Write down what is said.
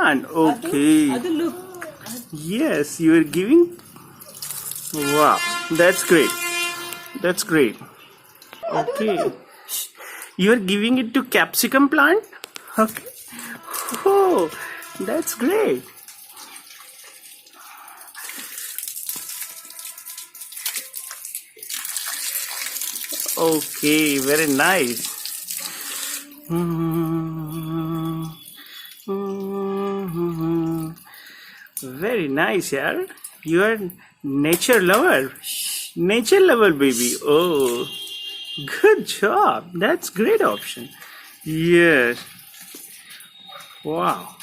plant. Okay. Adu, look. Yes, you are giving. Wow, that's great. That's great. Okay. You are giving it to capsicum plant? Okay. Oh, that's great. Okay, very nice. Very nice, yaar. You are nature lover. Nature lover, baby. Oh, good job. That's great option. Yes. Wow.